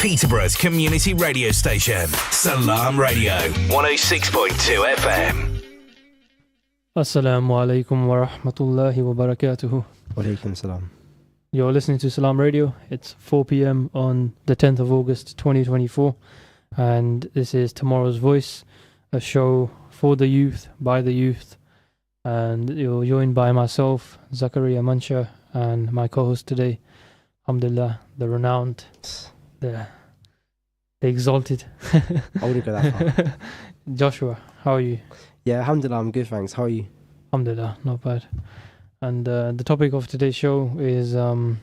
Peterborough's community radio station, Salam Radio, 106.2 FM. Assalamu alaikum wa rahmatullahi wa barakatuhu. Wa alaikum salam. You're listening to Salam Radio. It's 4 p.m. on the 10th of August 2024, and this is Tomorrow's Voice, a show for the youth, by the youth, and you're joined by myself, Zakariya Mancha, and my co-host today, alhamdulillah, the renowned, the exalted I wouldn't go that far. Joshua. How are you? Yeah, alhamdulillah, I'm good, thanks. How are you? Alhamdulillah, not bad. And the topic of today's show is the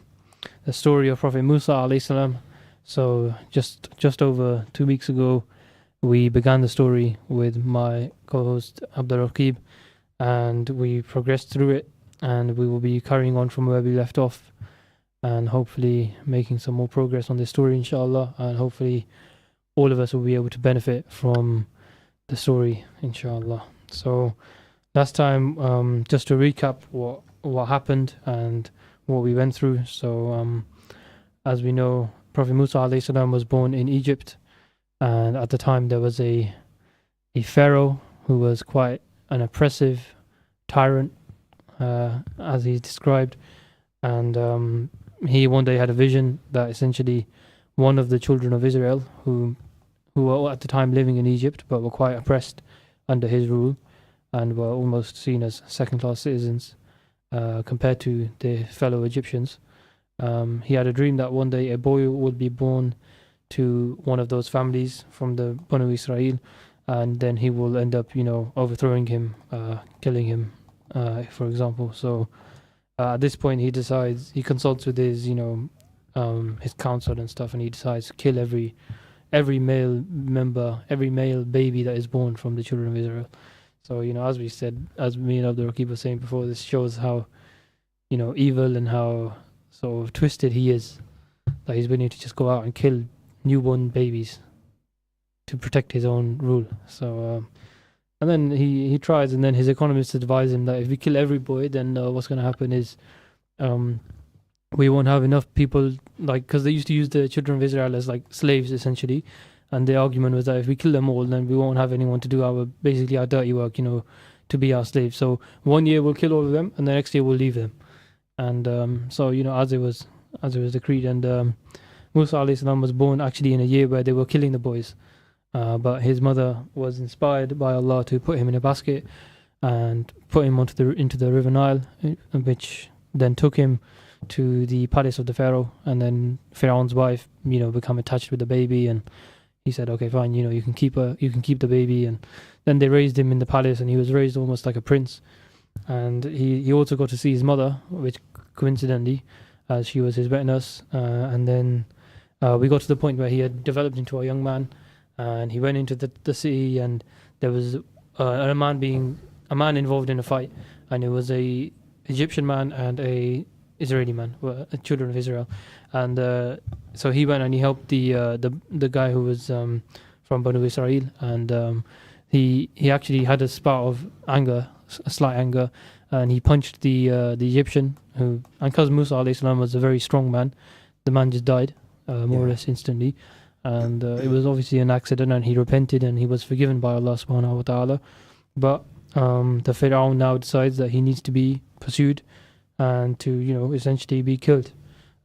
story of Prophet Musa alayhi salam. So just over 2 weeks ago, we began the story with my co-host Abdul-Roqeeb, and we progressed through it, and we will be carrying on from where we left off, and hopefully making some more progress on this story, inshallah, and hopefully all of us will be able to benefit from the story, inshallah. So last time, just to recap what happened and what we went through. So as we know, Prophet Musa alayhi salam was born in Egypt, and at the time there was a pharaoh who was quite an oppressive tyrant, as he described, and he one day had a vision that essentially one of the children of Israel who were at the time living in Egypt but were quite oppressed under his rule and were almost seen as second-class citizens compared to their fellow Egyptians. He had a dream that one day a boy would be born to one of those families from the Banu Israel, and then he will end up, overthrowing him, killing him, for example. So at this point, he consults with his, his council and stuff, and he decides to kill every male member, every male baby that is born from the children of Israel. So, as we said, as me and Abdul-Roqeeb were saying before, this shows how, evil and how sort of twisted he is, that he's willing to just go out and kill newborn babies to protect his own rule. So, and then he tries, and then his economists advise him that if we kill every boy, then what's going to happen is we won't have enough people, because they used to use the children of Israel as like slaves essentially, and the argument was that if we kill them all, then we won't have anyone to do our dirty work, to be our slaves. So 1 year we'll kill all of them, and the next year we'll leave them. And so as it was decreed, and Musa alayhi salam was born actually in a year where they were killing the boys. But his mother was inspired by Allah to put him in a basket and put him into the River Nile, which then took him to the palace of the Pharaoh. And then Pharaoh's wife, become attached with the baby, and he said, "Okay, fine, you can keep the baby." And then they raised him in the palace, and he was raised almost like a prince. And he also got to see his mother, which coincidentally, as she was his wet nurse. And then we got to the point where he had developed into a young man. And he went into the city, and there was a man involved in a fight, and it was a Egyptian man and a Israeli man, children of Israel, and so he went and he helped the guy who was from Banu Israel, and he actually had a spark of anger, a slight anger, and he punched the Egyptian and because Musa alayhi salam was a very strong man, the man just died more or less instantly. And it was obviously an accident, and he repented, and he was forgiven by Allah subhanahu wa ta'ala. But the Pharaoh now decides that he needs to be pursued and to, essentially be killed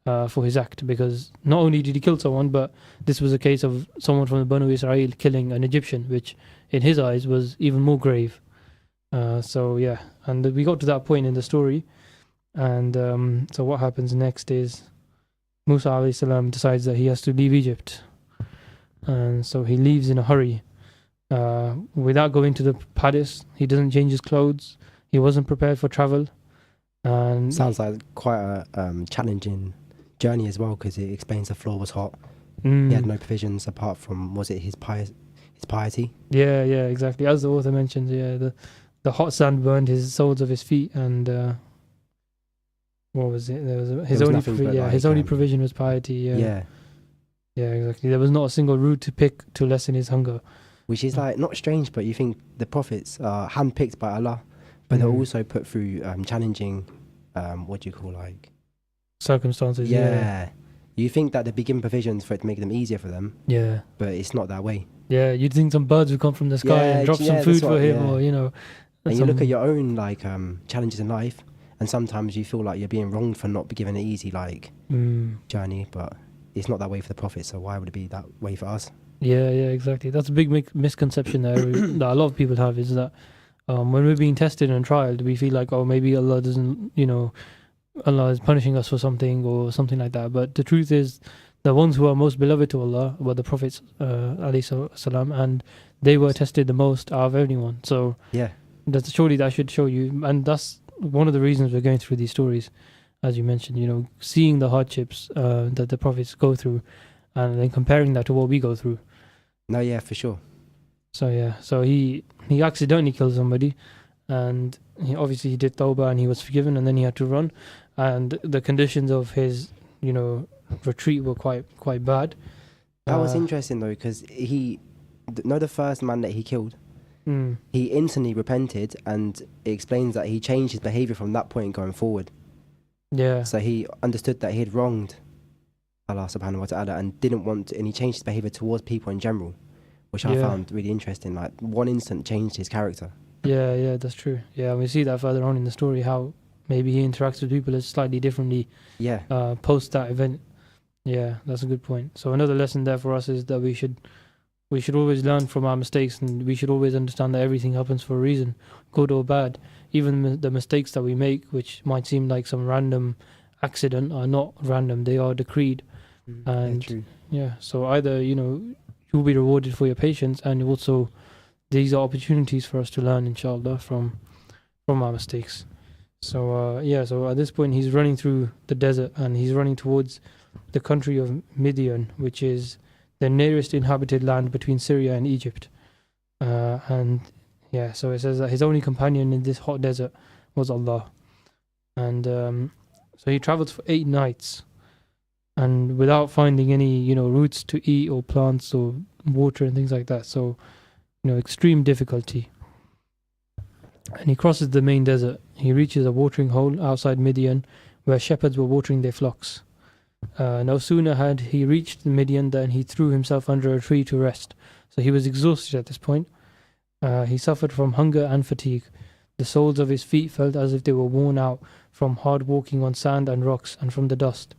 for his act. Because not only did he kill someone, but this was a case of someone from the Banu Israel killing an Egyptian, which in his eyes was even more grave. And we got to that point in the story. And so what happens next is Musa alayhi salam decides that he has to leave Egypt. And so he leaves in a hurry without going to the palace. He doesn't change his clothes. He wasn't prepared for travel. And sounds like quite a challenging journey as well, because it explains the floor was hot. He had no provisions apart from, was it his piety? Yeah, exactly. As the author mentions, the hot sand burned his soles of his feet, and what was it? His only provision was piety. Yeah, exactly. There was not a single root to pick to lessen his hunger. Which is not strange, but you think the prophets are handpicked by Allah, but they're also put through challenging, circumstances. Yeah. You think that they'd be given provisions for it to make them easier for them. Yeah. But it's not that way. Yeah, you'd think some birds would come from the sky and drop some food for him, or And you look at your own challenges in life, and sometimes you feel like you're being wronged for not given an easy journey, but it's not that way for the Prophet. So why would it be that way for us? Yeah, exactly. That's a big misconception there that a lot of people have, is that when we're being tested and trialed, we feel like, oh, maybe Allah doesn't, Allah is punishing us for something or something like that. But the truth is, the ones who are most beloved to Allah were the Prophets, alayhi salam, and they were tested the most out of everyone. So surely that should show you, and that's one of the reasons we're going through these stories, as you mentioned. Seeing the hardships that the Prophets go through, and then comparing that to what we go through. No, yeah, for sure. So he accidentally killed somebody, and he did tawbah and he was forgiven, and then he had to run, and the conditions of his retreat were quite bad. That was interesting though, because the first man that he killed, he instantly repented, and it explains that he changed his behavior from that point going forward. Yeah. So he understood that he had wronged Allah subhanahu wa ta'ala and didn't want to, and he changed his behavior towards people in general, which I found really interesting. Like, one instant changed his character. Yeah, that's true. Yeah, we see that further on in the story, how maybe he interacts with people slightly differently post that event. Yeah, that's a good point. So another lesson there for us is that we should always learn from our mistakes, and we should always understand that everything happens for a reason, good or bad. Even the mistakes that we make, which might seem like some random accident, are not random, they are decreed. And so either you'll be rewarded for your patience, and also these are opportunities for us to learn, inshallah, from our mistakes. So so at this point he's running through the desert, and he's running towards the country of Midian, which is the nearest inhabited land between Syria and Egypt. So it says that his only companion in this hot desert was Allah. And so he traveled for 8 nights, and without finding any roots to eat or plants or water and things like that. So extreme difficulty. And he crosses the main desert. He reaches a watering hole outside Midian, where shepherds were watering their flocks. No sooner had he reached Midian than he threw himself under a tree to rest. So he was exhausted at this point. He suffered from hunger and fatigue. The soles of his feet felt as if they were worn out from hard walking on sand and rocks and from the dust.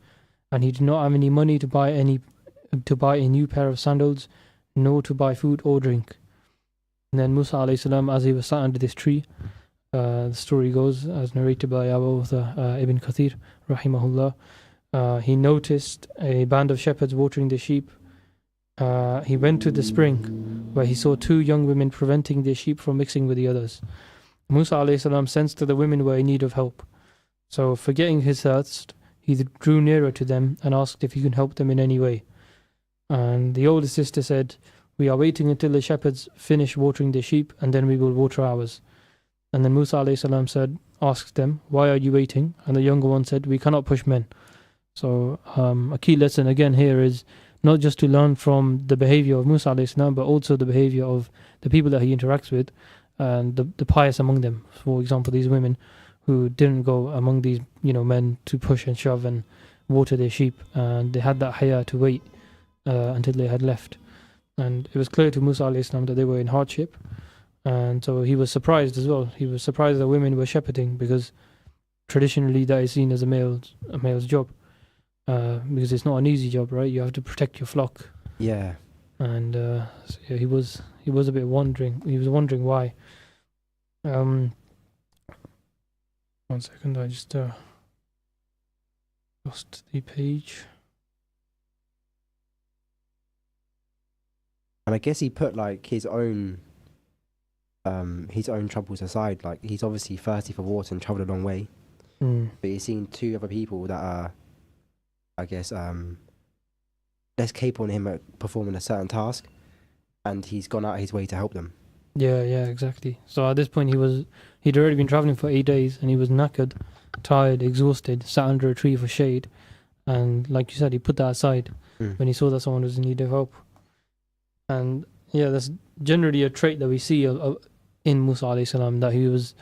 And he did not have any money to buy a new pair of sandals, nor to buy food or drink. And then Musa alayhi salam, as he was sat under this tree, the story goes, as narrated by Abu Uthman ibn Kathir, rahimahullah, he noticed a band of shepherds watering the sheep. He went to the spring, where he saw 2 young women preventing their sheep from mixing with the others. Musa alayhi salam sensed that the women were in need of help. So, forgetting his thirst, he drew nearer to them and asked if he could help them in any way. And the older sister said, "We are waiting until the shepherds finish watering their sheep, and then we will water ours." And then Musa alayhi salam asked them, "Why are you waiting?" And the younger one said, "We cannot push men." So a key lesson again here is not just to learn from the behavior of Musa alayhi salam, but also the behavior of the people that he interacts with, and the pious among them. For example, these women who didn't go among these men to push and shove and water their sheep, and they had that haya to wait until they had left. And it was clear to Musa alayhi salam that they were in hardship, and so he was surprised as well. He was surprised that women were shepherding, because traditionally that is seen as a male's job, because it's not an easy job, right? You have to protect your flock. Yeah. And he was a bit wondering. He was wondering why. 1 second, I just lost the page. And I guess he put his own troubles aside. Like, he's obviously thirsty for water and travelled a long way, but he's seen 2 other people that are, I guess, less capable than him at performing a certain task, and he's gone out of his way to help them. Yeah, exactly. So at this point he'd already been travelling for 8 days, and he was knackered, tired, exhausted, sat under a tree for shade, and like you said, he put that aside when he saw that someone was in need of help. And that's generally a trait that we see in Musa alayhi salam, that he was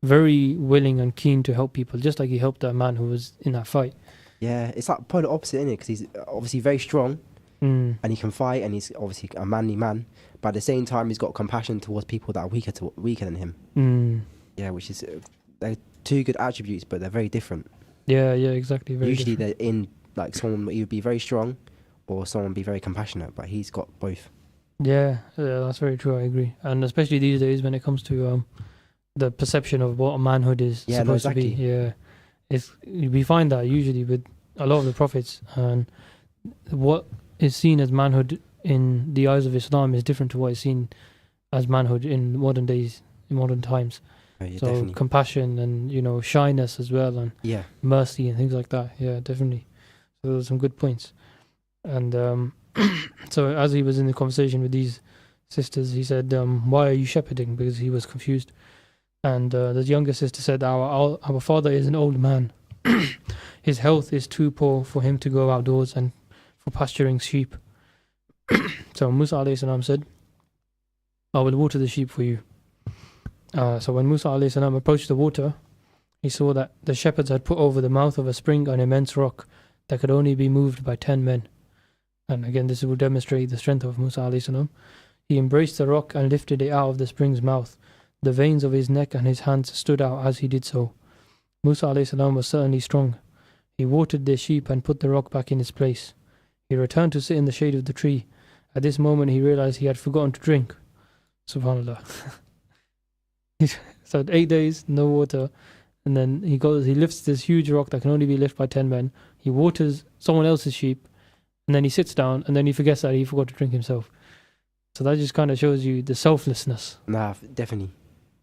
very willing and keen to help people, just like he helped that man who was in that fight. Yeah, it's like polar opposite, isn't it? Because he's obviously very strong and he can fight, and he's obviously a manly man. But at the same time, he's got compassion towards people that are weaker than him. Yeah, which is they're two good attributes, but they're very different. Yeah, exactly. Very Usually different. they're in like someone will either be very strong or someone be very compassionate, but he's got both. Yeah, that's very true. I agree, and especially these days when it comes to the perception of what manhood is supposed to be. Yeah, we find that usually with a lot of the prophets, and what is seen as manhood in the eyes of Islam is different to what is seen as manhood in modern times. Oh, yeah, So definitely. compassion and shyness as well, and Yeah, mercy and things like that. Yeah, definitely. So those are some good points. And so as he was in the conversation with these sisters, he said, "Why are you shepherding?" Because he was confused. And the younger sister said, "Our father is an old man. His health is too poor for him to go outdoors and for pasturing sheep." So Musa alayhi salam said, "I will water the sheep for you." So when Musa alayhi salam approached the water, he saw that the shepherds had put over the mouth of a spring an immense rock that could only be moved by 10 men. And again, this will demonstrate the strength of Musa alayhi salam. He embraced the rock and lifted it out of the spring's mouth. The veins of his neck and his hands stood out as he did so. Musa alayhi salam was certainly strong. He watered the sheep and put the rock back in its place. He returned to sit in the shade of the tree. At this moment, he realized he had forgotten to drink. Subhanallah. So 8 days, no water. And then he lifts this huge rock that can only be lifted by 10 men. He waters someone else's sheep. And then he sits down, and then he forgets that he forgot to drink himself. So that just kind of shows you the selflessness. nah, definitely.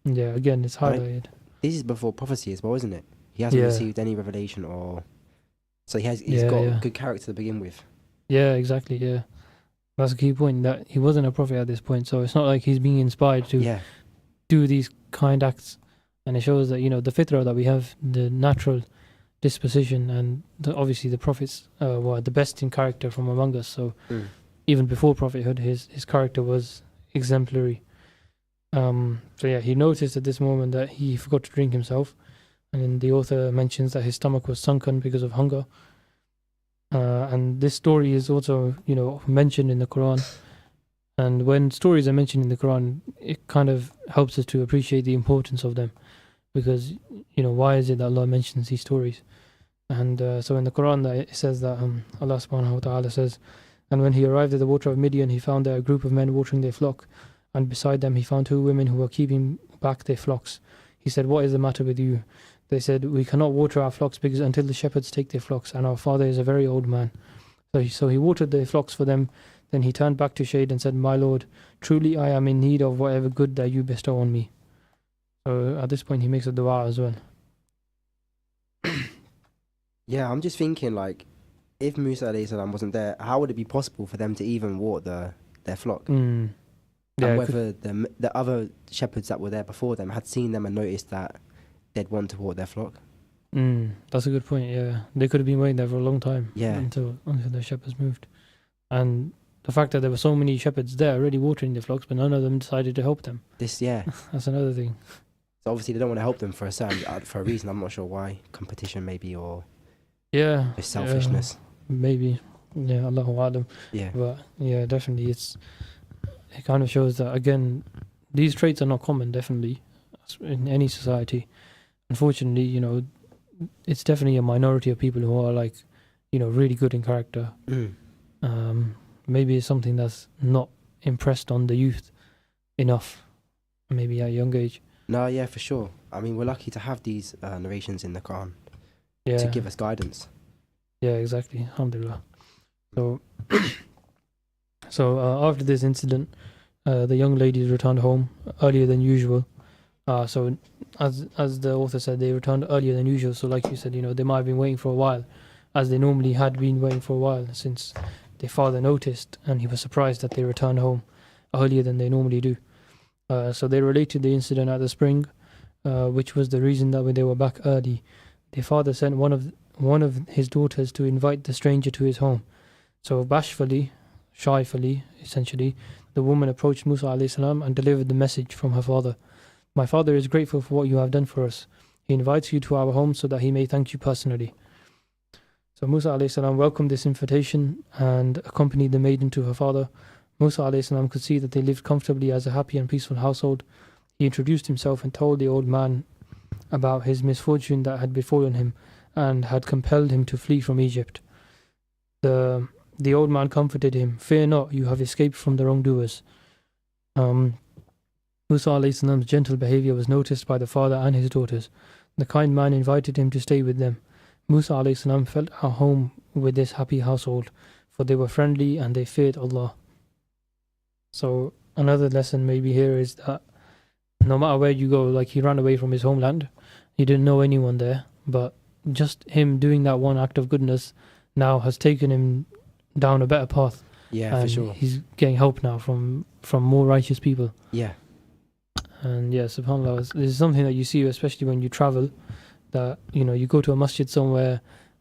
Yeah, again, it's highlighted. This is before prophecy as well, isn't it? He hasn't received any revelation so he's got good character to begin with. Yeah, exactly, yeah. That's a key point, that he wasn't a prophet at this point, so it's not like he's being inspired to do these kind acts. And it shows that, the fitrah that we have, the natural disposition, and obviously the prophets were the best in character from among us. So even before prophethood, his character was exemplary. He noticed at this moment that he forgot to drink himself, and then the author mentions that his stomach was sunken because of hunger. And this story is also mentioned in the Quran. And when stories are mentioned in the Quran, it kind of helps us to appreciate the importance of them, because why is it that Allah mentions these stories? And so in the Quran, it says that Allah subhanahu wa ta'ala says, "And when he arrived at the water of Midian, he found there a group of men watering their flock, and beside them he found 2 women who were keeping back their flocks. He said, 'What is the matter with you?' They said, 'We cannot water our flocks because until the shepherds take their flocks, and our father is a very old man.' So he watered their flocks for them. Then he turned back to shade and said, 'My Lord, truly I am in need of whatever good that you bestow on me.'" So at this point he makes a dua as well. Yeah, I'm just thinking, like, if Musa alayhi salam wasn't there, how would it be possible for them to even water their flock? Yeah, And whether the other shepherds that were there before them had seen them and noticed that they'd want to water their flock. That's a good point. Yeah, they could have been waiting there for a long time. Yeah, until the shepherds moved. And the fact that there were so many shepherds there already watering their flocks, but none of them decided to help them. That's another thing. So obviously they don't want to help them for a reason. I'm not sure why. Competition maybe, or selfishness. Maybe. Yeah, Allahu A'lam. Yeah. But yeah, definitely it kind of shows that, again, these traits are not common, definitely, in any society. Unfortunately, it's definitely a minority of people who are like, really good in character. Maybe it's something that's not impressed on the youth enough, maybe at a young age. No, yeah, for sure. I mean, we're lucky to have these narrations in the Quran to give us guidance. Yeah, exactly. Alhamdulillah. So after this incident, the young ladies returned home earlier than usual. So as the author said, they returned earlier than usual. So like you said, they might have been waiting for a while, as they normally had been waiting for a while, since their father noticed and he was surprised that they returned home earlier than they normally do. So they related the incident at the spring, which was the reason that when they were back early, their father sent one of his daughters to invite the stranger to his home. So bashfully, shyfully, essentially, the woman approached Musa alayhi salam and delivered the message from her father. "My father is grateful for what you have done for us. He invites you to our home so that he may thank you personally." So Musa alayhi salam welcomed this invitation and accompanied the maiden to her father. Musa alayhi salam could see that they lived comfortably as a happy and peaceful household. He introduced himself and told the old man about his misfortune that had befallen him and had compelled him to flee from Egypt. The old man comforted him, "Fear not, you have escaped from the wrongdoers." Musa alayhi salam's gentle behavior was noticed by the father and his daughters. The kind man invited him to stay with them. Musa alayhi salam felt at home with this happy household, for they were friendly and they feared Allah. So another lesson maybe here is that no matter where you go, like he ran away from his homeland, he didn't know anyone there, but just him doing that one act of goodness now has taken him down a better path. Yeah, and for sure. he's getting help now from more righteous people. Yeah. And yeah, subhanAllah, this is something that you see, especially when you travel, that, you know, you go to a masjid somewhere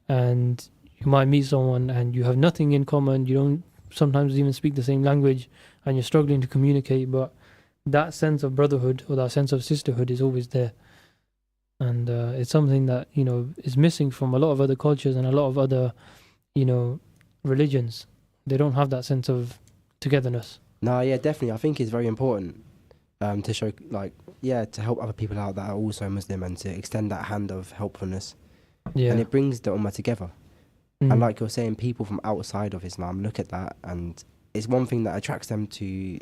and you might meet someone and you have nothing in common, you don't sometimes even speak the same language and you're struggling to communicate, but that sense of brotherhood or that sense of sisterhood is always there. And it's something that, you know, is missing from a lot of other cultures and a lot of other, you know, religions. They don't have that sense of togetherness. No, yeah, definitely. I think it's very important to show, like, yeah, to help other people out that are also Muslim and to extend that hand of helpfulness. Yeah. And it brings the ummah together. And like you're saying, people from outside of Islam look at that and it's one thing that attracts them to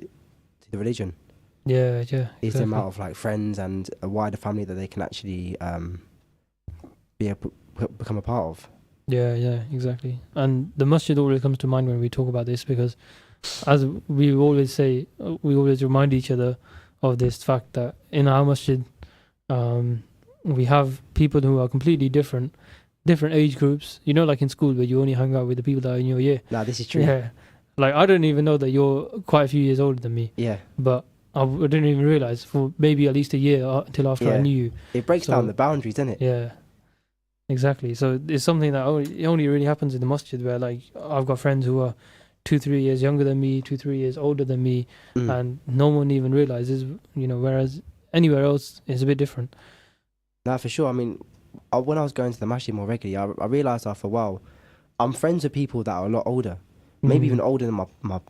the religion. Yeah. Is the Exactly. amount of like friends and a wider family that they can actually become a part of. Yeah, exactly. And the masjid always comes to mind when we talk about this, because as we always say, we always remind each other of this fact that in our masjid, we have people who are completely different age groups. You know, like in school where you only hang out with the people that are in your year. Nah, this is true. Yeah. Like, I don't even know that you're quite a few years older than me. Yeah. But I didn't even realize for maybe at least a year until after I knew you. It breaks down the boundaries, doesn't it? Yeah. Exactly. So it's something that only really happens in the masjid, where like I've got friends who are 2-3 years younger than me, 2-3 years older than me, and no one even realizes, you know, whereas anywhere else is a bit different. Nah, for sure. I mean, when I was going to the masjid more regularly, I realised after a while, I'm friends with people that are a lot older, maybe even older than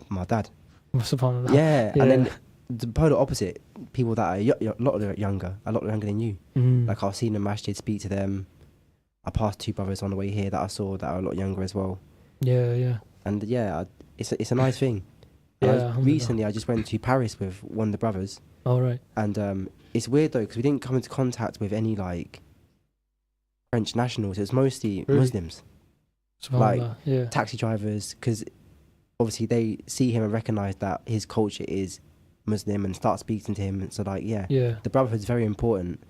my dad. Subhanallah. Yeah, and then the polar opposite, people that are a lot younger than you. Like I'll see in the masjid, speak to them. I passed 2 brothers on the way here that I saw that are a lot younger as well. Yeah. And yeah, it's a nice thing. Yeah. Recently, I just went to Paris with one of the brothers. All right. And it's weird though, because we didn't come into contact with any like French nationals. It was mostly Muslims. Subhanallah. Like taxi drivers, because obviously they see him and recognise that his culture is Muslim and start speaking to him. And so like, the brotherhood is very important.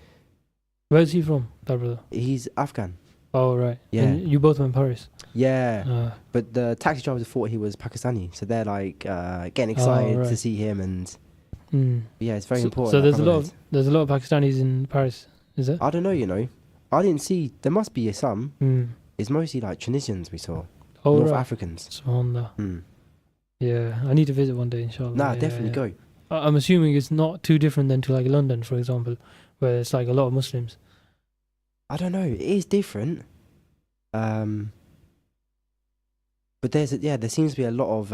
Where's he from, that brother? He's Afghan. Oh, right. Yeah. And you both were in Paris? Yeah. But the taxi drivers thought he was Pakistani. So they're like getting excited to see him. And yeah, it's very important. So there's a lot of Pakistanis in Paris, is there? I don't know, you know. I didn't see, there must be some. It's mostly like Tunisians we saw. North Africans. SubhanAllah. Yeah, I need to visit one day, inshallah. Nah, definitely go. I'm assuming it's not too different than to like London, for example, where it's like a lot of Muslims. I don't know. It is different. But there seems to be a lot of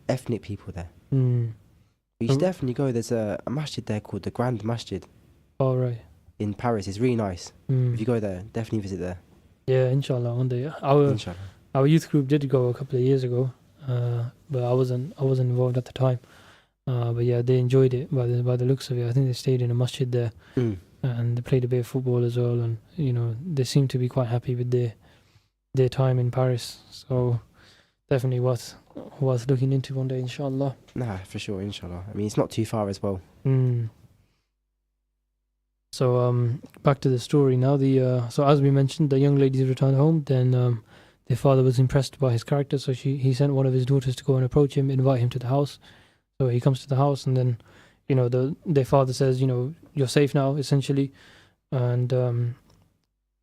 ethnic people there. You should definitely go. There's a masjid there called the Grand Masjid. Oh, right. In Paris. It's really nice. If you go there, definitely visit there. Yeah, inshallah, one day. Inshallah. Our youth group did go a couple of years ago, but I wasn't involved at the time. But yeah, they enjoyed it by the looks of it. I think they stayed in a masjid there, and they played a bit of football as well. And you know, they seemed to be quite happy with their time in Paris. So definitely worth looking into one day, inshallah. Nah, for sure, inshallah. I mean, it's not too far as well. So back to the story now. So as we mentioned, the young ladies returned home. Then their father was impressed by his character, so he sent one of his daughters to go and approach him, invite him to the house. So he comes to the house, and then, you know, their father says, you know, you're safe now, essentially. And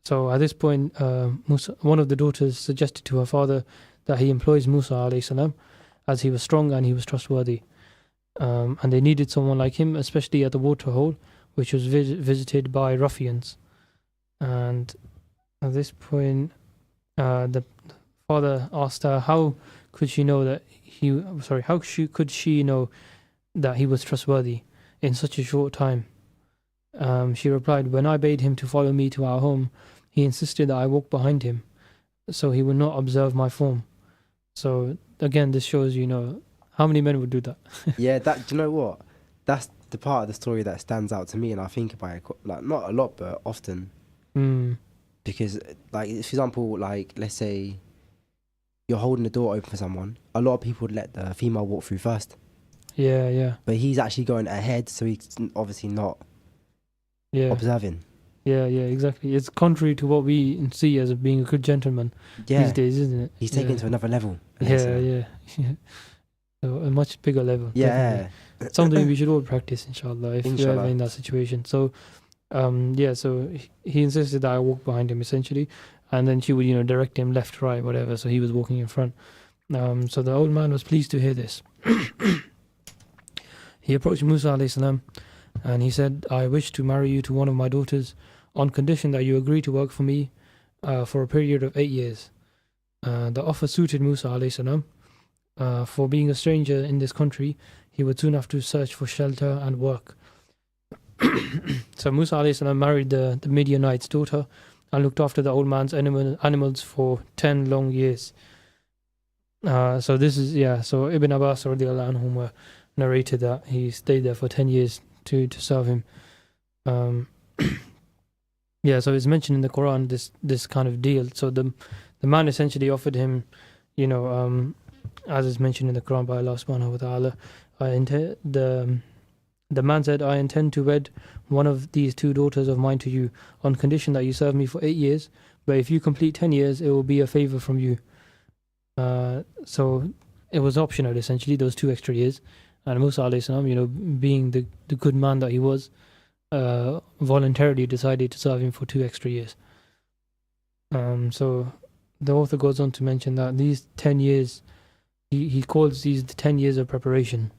so at this point, Musa, one of the daughters, suggested to her father that he employs Musa alayhi salam, as he was strong and he was trustworthy. And they needed someone like him, especially at the waterhole, which was visited by ruffians. And at this point, The father asked her how could she know that could she know that he was trustworthy in such a short time? She replied, when I bade him to follow me to our home, he insisted that I walk behind him, so he would not observe my form. So again, this shows, how many men would do that? Yeah, do you know what? That's the part of the story that stands out to me, and I think about it, like, not a lot, but often. Because, like, for example, like, let's say you're holding the door open for someone, a lot of people would let the female walk through first. Yeah. But he's actually going ahead, so he's obviously not observing. Yeah, exactly. It's contrary to what we see as being a good gentleman these days, isn't it? He's taken to another level. Yeah. So a much bigger level. Yeah. Definitely. Something we should all practice, inshallah, if you're ever in that situation. So, so he insisted that I walk behind him, essentially, and then she would, direct him left, right, whatever, so he was walking in front. So the old man was pleased to hear this. He approached Musa alayhi salam, and he said, I wish to marry you to one of my daughters on condition that you agree to work for me for a period of 8 years. The offer suited Musa alayhi salam. For being a stranger in this country, he would soon have to search for shelter and work. So Musa alayhi salam married the Midianite's daughter and looked after the old man's animals for 10 long years. So this is, so Ibn Abbas radiallahu anhum narrated that he stayed there for 10 years to serve him. So it's mentioned in the Quran, this kind of deal. So the man essentially offered him, as is mentioned in the Quran by Allah subhanahu wa ta'ala, the man said, I intend to wed one of these two daughters of mine to you on condition that you serve me for 8 years, but if you complete 10 years, it will be a favor from you. So it was optional, essentially, those 2 extra years. And Musa alayhi salam, being the good man that he was, voluntarily decided to serve him for 2 extra years. So the author goes on to mention that these 10 years, he calls these the 10 years of preparation.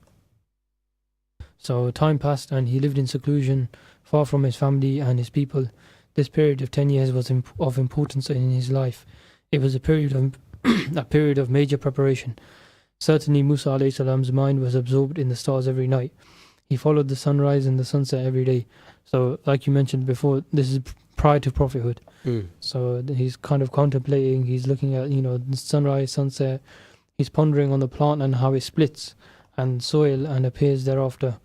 So time passed and he lived in seclusion, far from his family and his people. This period of 10 years was of importance in his life. It was a period of major preparation. Certainly Musa alayhi salam's mind was absorbed in the stars every night. He followed the sunrise and the sunset every day. So like you mentioned before, this is prior to prophethood. So he's kind of contemplating, he's looking at, the sunrise, sunset. He's pondering on the plant and how it splits and soil and appears thereafter.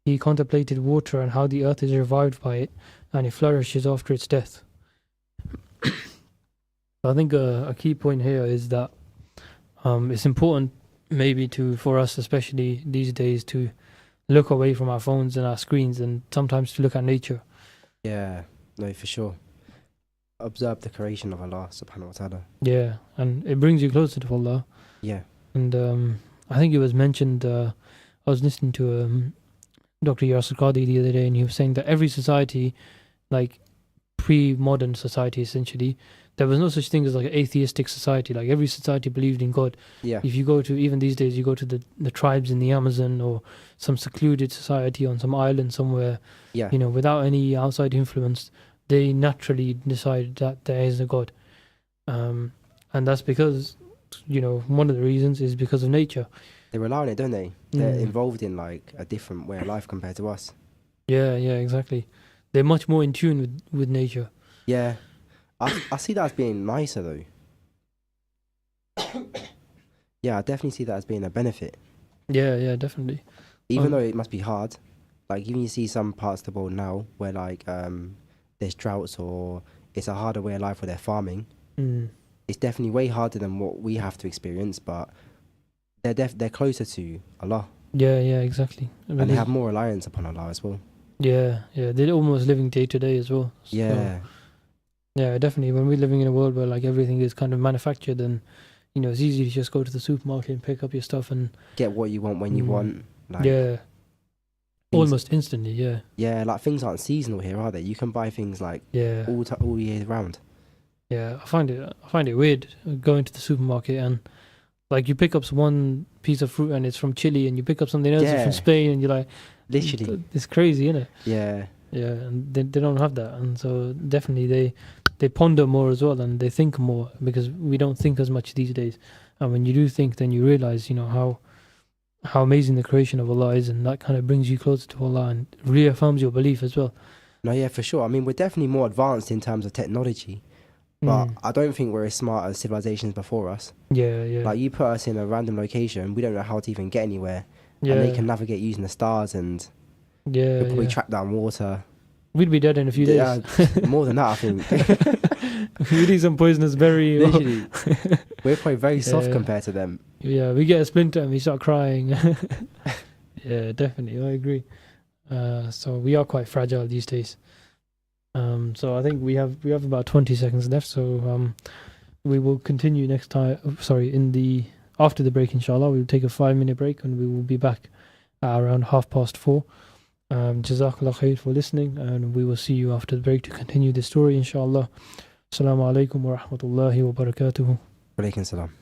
He contemplated water and how the earth is revived by it and it flourishes after its death. I think a key point here is that it's important maybe for us, especially these days, to look away from our phones and our screens and sometimes to look at nature. Yeah, no, for sure. Observe the creation of Allah subhanahu wa ta'ala. Yeah, and it brings you closer to Allah. Yeah. And I think it was mentioned, I was listening to Dr. Yasir Qadi the other day, and he was saying that every society, like pre-modern society essentially, there was no such thing as like an atheistic society. Like every society believed in God. Yeah. If you go to, even these days, you go to the tribes in the Amazon or some secluded society on some island somewhere, without any outside influence, they naturally decide that there is a God. And that's because, one of the reasons is because of nature. They rely on it, don't they? They're involved in like a different way of life compared to us. Yeah, exactly. They're much more in tune with nature. Yeah. I see that as being nicer though. Yeah, I definitely see that as being a benefit. Yeah, definitely. Even though it must be hard. Like even you see some parts of the world now where like there's droughts or it's a harder way of life where they're farming. It's definitely way harder than what we have to experience, but they're closer to Allah. Yeah, exactly. And they have more reliance upon Allah as well. Yeah, they're almost living day to day as well. So, yeah, definitely. When we're living in a world where like everything is kind of manufactured, and it's easy to just go to the supermarket and pick up your stuff and get what you want when you want. Like, almost instantly. Yeah, like things aren't seasonal here, are they? You can buy things like all year round. Yeah, I find it weird going to the supermarket and like you pick up one piece of fruit and it's from Chile, and you pick up something else from Spain, and you're like, literally, it's crazy, isn't it? Yeah. Yeah, and they don't have that, and so definitely they ponder more as well, and they think more, because we don't think as much these days. And when you do think, then you realize, how amazing the creation of Allah is, and that kind of brings you closer to Allah and reaffirms your belief as well. No, yeah, for sure. I mean, we're definitely more advanced in terms of technology, but I don't think we're as smart as civilizations before us. Yeah. Like, you put us in a random location, we don't know how to even get anywhere, Yeah. and they can navigate using the stars, and Yeah. we'll probably track down water. We'd be dead in a few days. Yeah, more than that, I think. We'd eat some poisonous berry. Literally, we're probably very soft compared to them. Yeah, we get a splinter and we start crying. Yeah, definitely, I agree. So we are quite fragile these days. So I think we have about 20 seconds left. So we will continue next time. After the break, inshallah, we'll take a 5-minute break and we will be back around 4:30. Jazakallah khair for listening, and we will see you after the break to continue the story, inshallah. Assalamu alaikum wa rahmatullahi wa barakatuhu. Wa alaikum salam.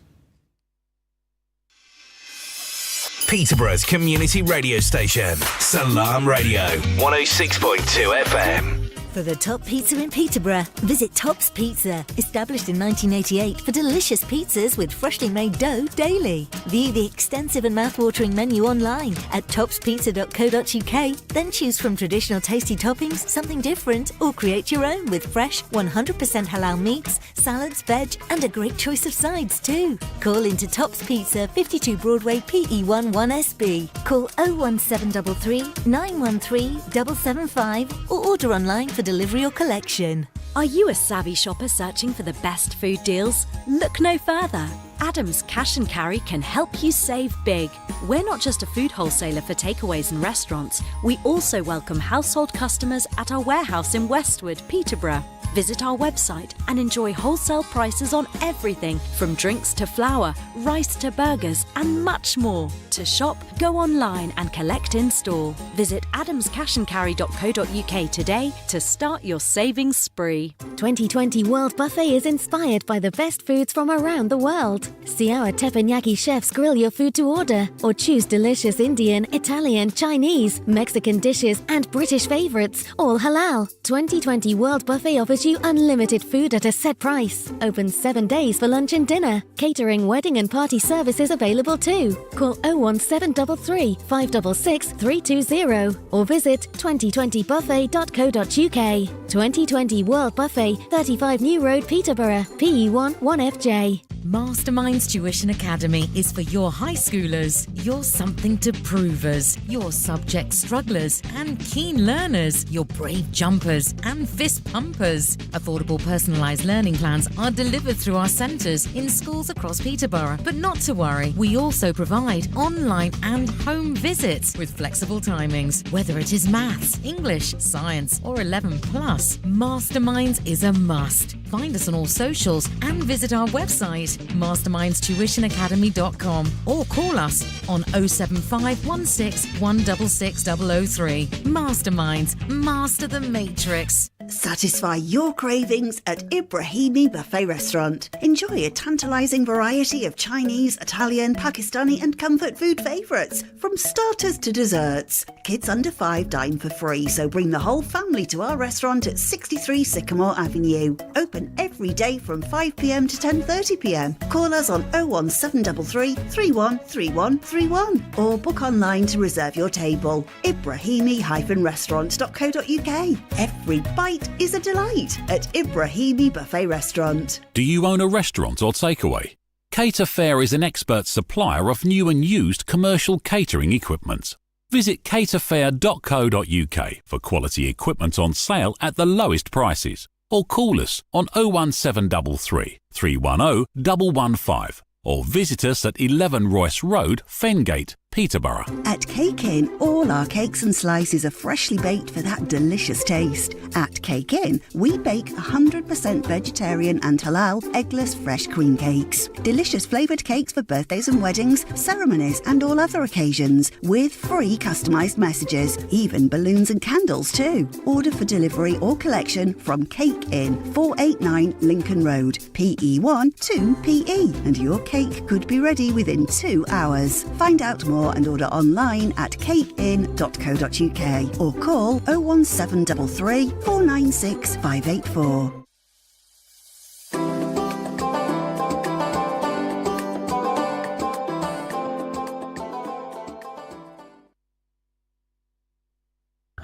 Peterborough's community radio station, Salam Radio, 106.2 FM. For the top pizza in Peterborough, visit Top's Pizza, established in 1988 for delicious pizzas with freshly made dough daily. View the extensive and mouth-watering menu online at topspizza.co.uk, then choose from traditional tasty toppings, something different, or create your own with fresh 100% halal meats, salads, veg, and a great choice of sides too. Call into Top's Pizza, 52 Broadway, PE1 1SB. Call 01733 913 775 or order online for delivery or collection. Are you a savvy shopper searching for the best food deals? Look no further. Adams Cash and Carry can help you save big. We're not just a food wholesaler for takeaways and restaurants. We also welcome household customers at our warehouse in Westwood, Peterborough. Visit our website and enjoy wholesale prices on everything from drinks to flour, rice to burgers, and much more. To shop, go online and collect in store. Visit adamscashandcarry.co.uk today to start your savings spree. 2020 World Buffet is inspired by the best foods from around the world. See our teppanyaki chefs grill your food to order, or choose delicious Indian, Italian, Chinese, Mexican dishes and British favourites, all halal. 2020 World Buffet offers you unlimited food at a set price. Open 7 days for lunch and dinner. Catering, wedding and party services available too. Call 01733 566 320 or visit 2020buffet.co.uk. 2020 World Buffet, 35 New Road, Peterborough, PE1 1FJ. Masterminds Tuition Academy is for your high schoolers, your something to provers, your subject strugglers and keen learners, your brave jumpers and fist pumpers. Affordable personalised learning plans are delivered through our centres in schools across Peterborough. But not to worry, we also provide online and home visits with flexible timings. Whether it is maths, English, science or 11 plus, Masterminds is a must. Find us on all socials and visit our website mastermindstuitionacademy.com or call us on 07516 166 003. Masterminds, master the matrix. Satisfy your cravings at Ibrahimi Buffet Restaurant. Enjoy a tantalising variety of Chinese, Italian, Pakistani and comfort food favourites, from starters to desserts. Kids under 5 dine for free, so bring the whole family to our restaurant at 63 Sycamore Avenue. Open every day from 5 p.m. to 10:30 p.m. Call us on 01733 313131 or book online to reserve your table. Ibrahimi-restaurant.co.uk. Every bite is a delight at Ibrahimi Buffet Restaurant. Do you own a restaurant or takeaway? Cater Fair is an expert supplier of new and used commercial catering equipment. Visit caterfair.co.uk for quality equipment on sale at the lowest prices, or call us on 01733 310 115 or visit us at 11 Royce Road, Fengate, Peterborough. At Cake Inn, all our cakes and slices are freshly baked for that delicious taste. At Cake Inn, we bake 100% vegetarian and halal eggless fresh cream cakes. Delicious flavoured cakes for birthdays and weddings, ceremonies and all other occasions, with free customised messages, even balloons and candles too. Order for delivery or collection from Cake Inn, 489 Lincoln Road, PE1 2PE, and your cake could be ready within 2 hours. Find out more more and order online at catein.co.uk or call 01733 496 584.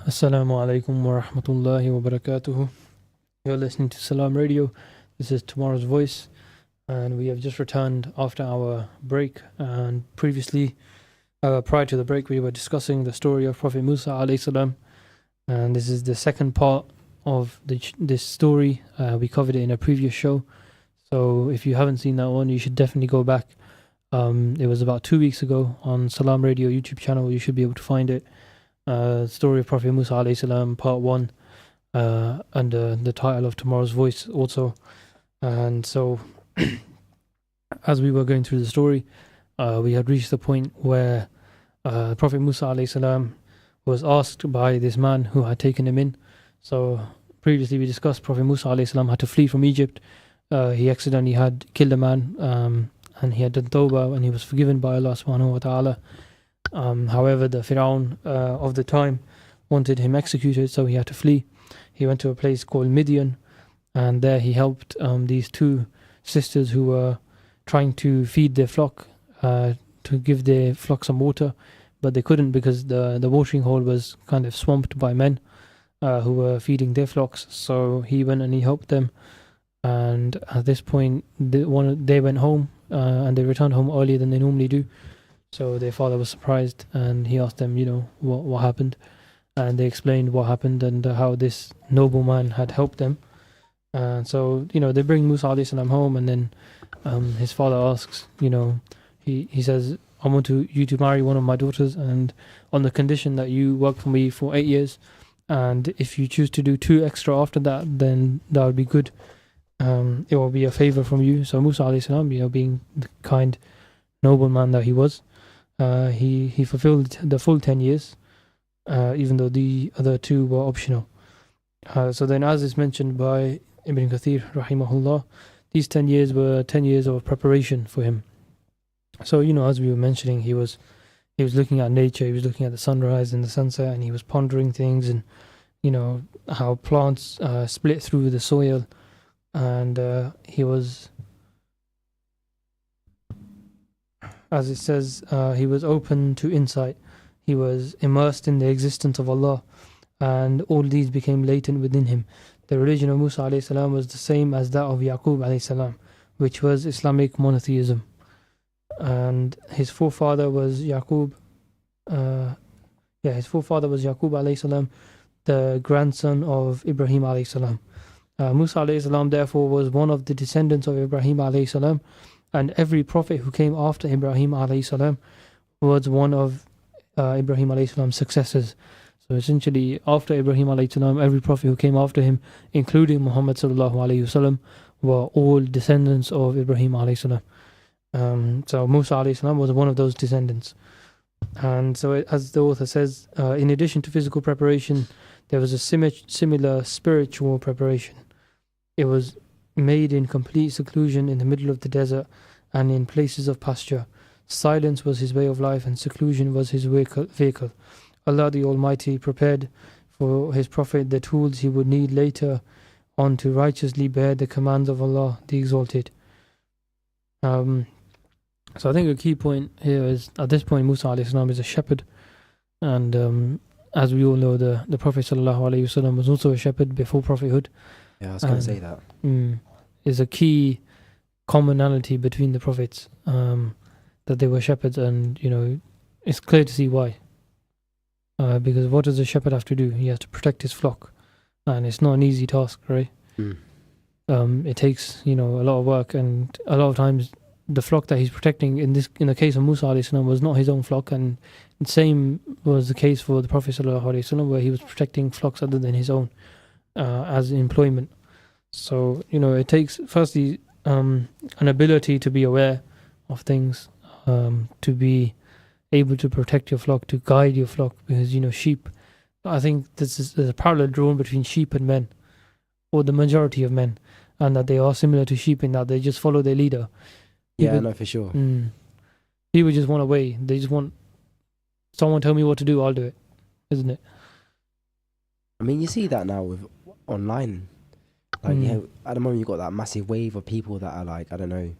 Assalamu alaikum wa rahmatullahi wa barakatuhu. You're listening to Salam Radio. This is Tomorrow's Voice, and we have just returned after our break. And previously, prior to the break, we were discussing the story of Prophet Musa alayhi salam, and this is the second part of this story. We covered it in a previous show, so if you haven't seen that one, you should definitely go back. It was about 2 weeks ago on Salam Radio YouTube channel. You should be able to find it. Story of Prophet Musa alayhi salam, part 1, under the title of Tomorrow's Voice also. And so as we were going through the story, we had reached the point where Prophet Musa alayhi salam was asked by this man who had taken him in. So previously we discussed Prophet Musa alayhi salam had to flee from Egypt. He accidentally had killed a man, and he had done tawbah, and he was forgiven by Allah subhanahu wa ta'ala. However, the Fir'aun of the time wanted him executed, so he had to flee. He went to a place called Midian, and there he helped these two sisters who were trying to feed their flock, to give their flock some water, but they couldn't because the watering hole was kind of swamped by men who were feeding their flocks. So he went and he helped them, and at this point they went home, and they returned home earlier than they normally do. So their father was surprised, and he asked them, what happened, and they explained what happened and how this nobleman had helped them. And so they bring Musa alayhi salam home, and then his father asks, he says, I want you to marry one of my daughters, and on the condition that you work for me for 8 years, and if you choose to do 2 extra after that, then that would be good. It will be a favor from you. So Musa alayhi salam, being the kind nobleman that he was, he fulfilled the full 10 years, even though the other 2 were optional. So then, as is mentioned by Ibn Kathir rahimahullah, these 10 years were 10 years of preparation for him. So as we were mentioning, he was looking at nature, he was looking at the sunrise and the sunset, and he was pondering things, and how plants split through the soil, and he was, as it says, he was open to insight. He was immersed in the existence of Allah, and all these became latent within him. The religion of Musa alayhi salam was the same as that of Yaqub alayhi salam, which was Islamic monotheism. And his forefather was Yaqub. His forefather was Yaqub alayhi salam, the grandson of Ibrahim alayhi salam. Musa alayhi salam therefore was one of the descendants of Ibrahim alayhi salam, and every prophet who came after Ibrahim alayhi salam was one of Ibrahim alayhi salam's successors. So essentially, after Ibrahim alayhi salam, every prophet who came after him, including Muhammad sallallahu alayhi wasallam, were all descendants of Ibrahim alayhi salam. So Musa alayhi salam was one of those descendants. And so, as the author says, in addition to physical preparation, there was a similar spiritual preparation. It was made in complete seclusion in the middle of the desert and in places of pasture. Silence was his way of life, and seclusion was his vehicle. Allah the Almighty prepared for his Prophet the tools he would need later on to righteously bear the commands of Allah the Exalted. So I think a key point here is, at this point, Musa alayhi salam is a shepherd, and as we all know, the Prophet sallallahu alayhi wasallam was also a shepherd before prophethood. Yeah, I was going to say that. Is a key commonality between the prophets, that they were shepherds, and it's clear to see why. Because what does a shepherd have to do? He has to protect his flock, and it's not an easy task, right? It takes a lot of work, and a lot of times the flock that he's protecting in the case of Musa alayhi salam was not his own flock, and the same was the case for the Prophet sallallahu alayhi wasallam, where he was protecting flocks other than his own as employment. So it takes firstly an ability to be aware of things, to be able to protect your flock, to guide your flock, because sheep, I think there's a parallel drawn between sheep and men, or the majority of men, and that they are similar to sheep in that they just follow their leader. Yeah, no, for sure. People just want a way. They just want someone tell me what to do, I'll do it, isn't it? I mean, you see that now with online. Like, at the moment, you've got that massive wave of people that are like, I don't know,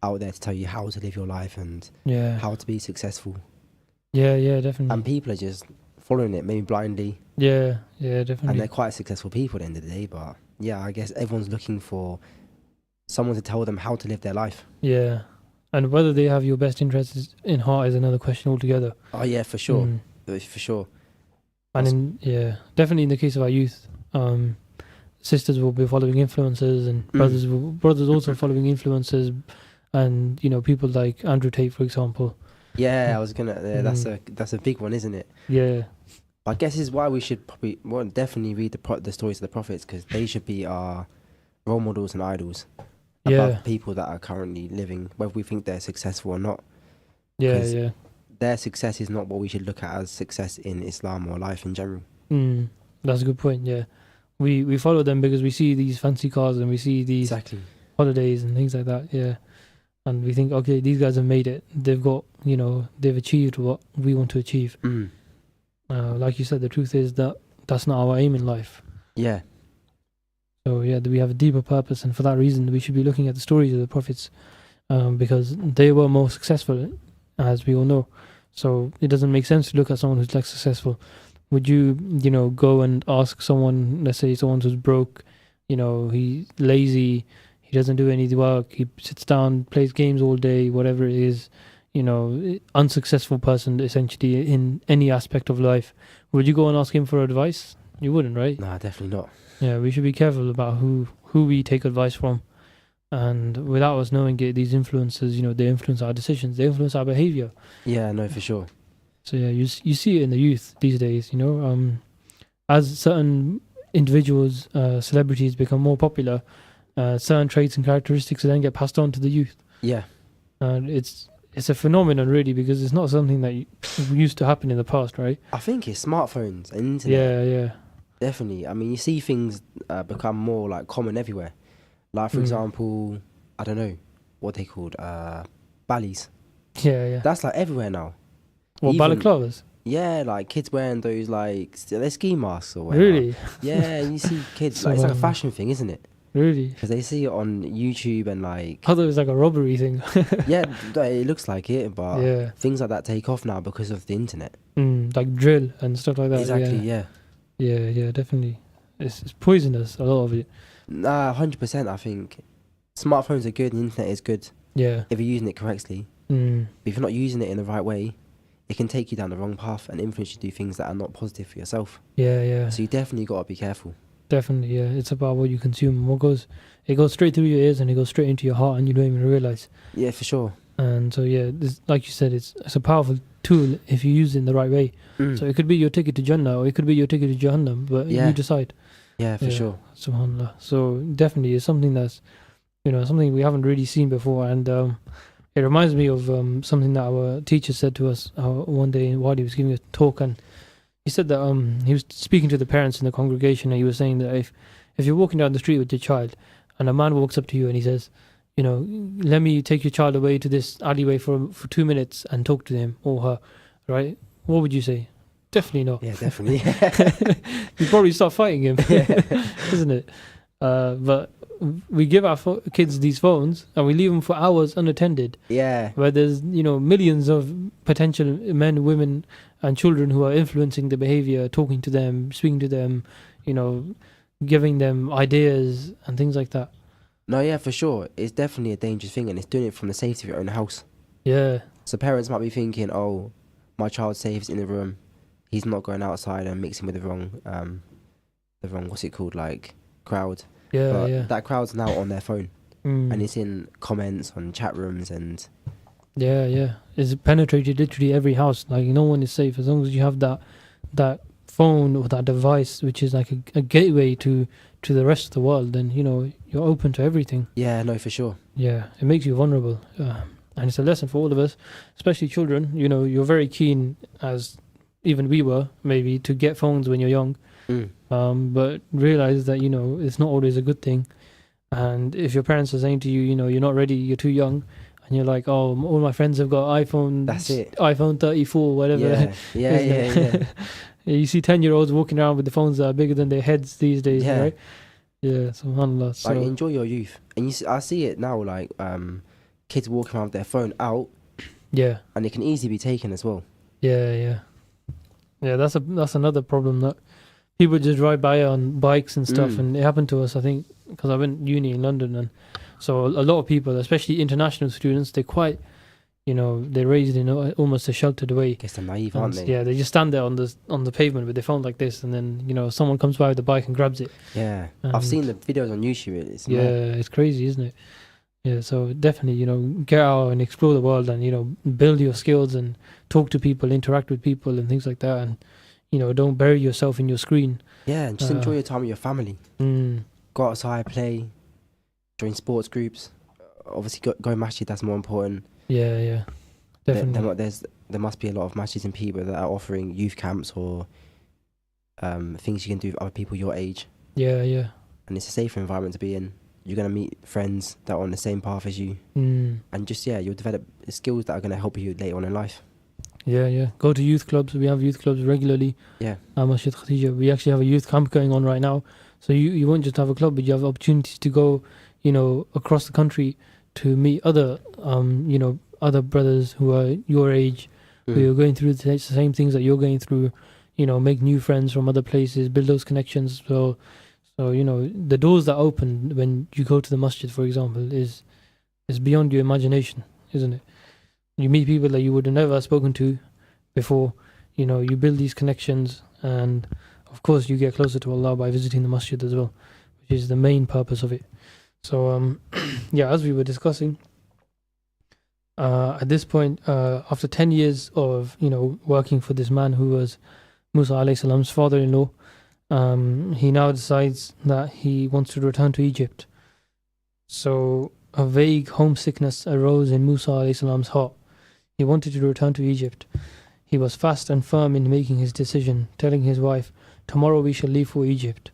out there to tell you how to live your life and how to be successful. Yeah, definitely. And people are just following it, maybe blindly. Yeah, definitely. And they're quite successful people at the end of the day. But yeah, I guess everyone's looking for someone to tell them how to live their life. Yeah. And whether they have your best interests in heart is another question altogether. Oh, yeah, for sure. For sure. And definitely in the case of our youth, sisters will be following influencers, and brothers also following influencers, and people like Andrew Tate, for example. Yeah, I was gonna. That's a big one, isn't it? Yeah. I guess is why we should definitely read the stories of the prophets, because they should be our role models and idols above people that are currently living, whether we think they're successful or not. Yeah. Their success is not what we should look at as success in Islam or life in general. That's a good point. Yeah, we follow them because we see these fancy cars and we see these holidays and things like that. Yeah, and we think, okay, these guys have made it. They've got, they've achieved what we want to achieve. Like you said, the truth is that that's not our aim in life. Yeah. So yeah, we have a deeper purpose, and for that reason, we should be looking at the stories of the prophets, because they were more successful, as we all know. So it doesn't make sense to look at someone who's less successful. Would you, go and ask someone, let's say someone who's broke, he's lazy, he doesn't do any work, he sits down, plays games all day, whatever it is, unsuccessful person essentially in any aspect of life. Would you go and ask him for advice? You wouldn't, right? No, definitely not. Yeah, we should be careful about who we take advice from. And without us knowing it, these influences, they influence our decisions, they influence our behavior. Yeah, no, for sure. So yeah, you see it in the youth these days, as certain individuals, celebrities become more popular, certain traits and characteristics then get passed on to the youth. Yeah. And it's a phenomenon really, because it's not something that used to happen in the past, right? I think it's smartphones and internet. Yeah. Definitely. I mean, you see things become more like common everywhere. Like, for example, I don't know what they called, ballies. Yeah. That's like everywhere now. What, balaclavas? Yeah, like kids wearing those they're ski masks or whatever. Really? Yeah, and you see kids, it's like a fashion thing, isn't it? Really? Because they see it on YouTube and I thought it was like a robbery thing. Yeah, it looks like it, but things like that take off now because of the internet. Like drill and stuff like that. Exactly, yeah. Yeah, definitely. It's poisonous, a lot of it. Nah, 100%. I think smartphones are good and the internet is good. Yeah. If you're using it correctly. But if you're not using it in the right way, it can take you down the wrong path and influence you to do things that are not positive for yourself. Yeah. So you definitely got to be careful. Definitely, yeah. It's about what you consume. It goes straight through your ears and it goes straight into your heart, and you don't even realize. Yeah, for sure. And so yeah, like you said, it's a powerful tool if you use it in the right way. So it could be your ticket to Jannah, or it could be your ticket to Jahannam, but you decide. Yeah, for sure. Subhanallah. So definitely it's something that's, something we haven't really seen before. And it reminds me of something that our teacher said to us one day while he was giving a talk. And he said that he was speaking to the parents in the congregation, and he was saying that if you're walking down the street with your child and a man walks up to you and he says, let me take your child away to this alleyway for 2 minutes and talk to him or her, right? What would you say? Definitely not. Yeah, definitely. You probably start fighting him, isn't it? But we give our kids these phones and we leave them for hours unattended. Yeah. Where there's, millions of potential men, women and children who are influencing the behavior, talking to them, speaking to them, giving them ideas and things like that. No, yeah, for sure. It's definitely a dangerous thing, and it's doing it from the safety of your own house. Yeah. So parents might be thinking, oh, my child's safe, he's in the room. He's not going outside and mixing with the wrong, what's it called, crowd. Yeah, but that crowd's now on their phone. And it's in comments on chat rooms and... Yeah. It's penetrated literally every house. No one is safe as long as you have that phone or that device, which is like a gateway to the rest of the world. Then, you're open to everything. Yeah, no, for sure. Yeah, it makes you vulnerable. And it's a lesson for all of us, especially children. You're very keen, as even we were, maybe, to get phones when you're young. But realize that, it's not always a good thing. And if your parents are saying to you, you're not ready, you're too young, and you're like, oh, all my friends have got iPhone. That's it. iPhone 34, whatever. Yeah. You see 10-year-olds walking around with the phones that are bigger than their heads these days, Yeah. right? Yeah, subhanAllah. So, Like, enjoy your youth. And I see it now, like, kids walking around with their phone out, yeah, and it can easily be taken as well. yeah. That's another problem, that people just ride by on bikes and stuff, and it happened to us, I think, because I went uni in London, and so a lot of people, especially international students, they're quite, they're raised in almost a sheltered way. I guess they're naive, aren't they? Yeah, they just stand there on the pavement with their phone like this, and then someone comes by with a bike and grabs it. Yeah, And I've seen the videos on YouTube. It's yeah, mad. it's crazy, isn't it? Yeah, so definitely, get out and explore the world, and build your skills and talk to people, interact with people, and things like that, and don't bury yourself in your screen. Yeah, and just enjoy your time with your family. Go outside, play, join sports groups. Obviously, go masjid, that's more important. Yeah, definitely. There must be a lot of masjids in Peterborough that are offering youth camps or things you can do with other people your age. Yeah. And it's a safer environment to be in. You're going to meet friends that are on the same path as you. And just, you'll develop skills that are going to help you later on in life. Yeah. Go to youth clubs. We have youth clubs regularly. Yeah. Masjid Khadija. We actually have a youth camp going on right now. So you won't just have a club, but you have opportunities to go, across the country to meet other, other brothers who are your age, who are going through the same things that you're going through, make new friends from other places, build those connections. So the doors that open when you go to the masjid, for example, is beyond your imagination, isn't it? You meet people that you would have never spoken to before. You build these connections, and of course you get closer to Allah by visiting the masjid as well, which is the main purpose of it. So as we were discussing, at this point, after 10 years of working for this man who was Musa alayhi salam's father-in-law, he now decides that he wants to return to Egypt. So a vague homesickness arose in Musa alayhi salam's heart. He wanted to return to Egypt. He was fast and firm in making his decision, telling his wife, "Tomorrow we shall leave for Egypt."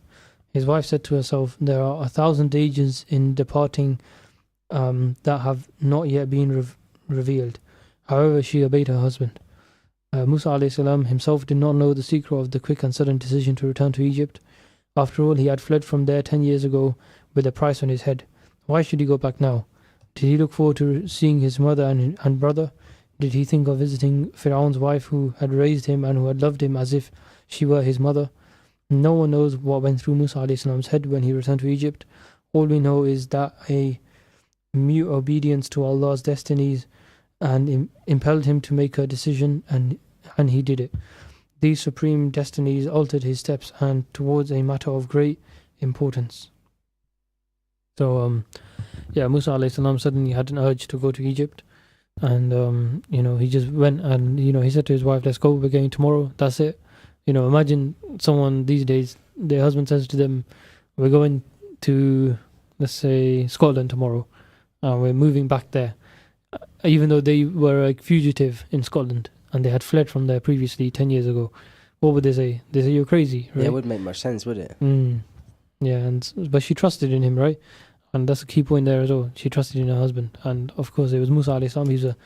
His wife said to herself, "There are 1,000 dangers in departing that have not yet been revealed." However, she obeyed her husband. Musa alayhi salam himself did not know the secret of the quick and sudden decision to return to Egypt. After all, he had fled from there 10 years ago with a price on his head. Why should he go back now? Did he look forward to seeing his mother and brother? Did he think of visiting Fir'aun's wife, who had raised him and who had loved him as if she were his mother? No one knows what went through Musa alayhi salam's head when he returned to Egypt. All we know is that a mute obedience to Allah's destinies and impelled him to make a decision, and he did it. These supreme destinies altered his steps and towards a matter of great importance. So Musa alayhi salam suddenly had an urge to go to Egypt, and he just went, and he said to his wife, "Let's go, we're going tomorrow, that's it." Imagine someone these days, their husband says to them, "We're going to, let's say, Scotland tomorrow, we're moving back there," even though they were a fugitive in Scotland and they had fled from there previously 10 years ago. What would they say? They say, "You're crazy," right? Yeah, it wouldn't make much sense, would it? Yeah, but she trusted in him, right? And that's a key point there as well. She trusted in her husband, and of course it was Musa alayhi salam. He's a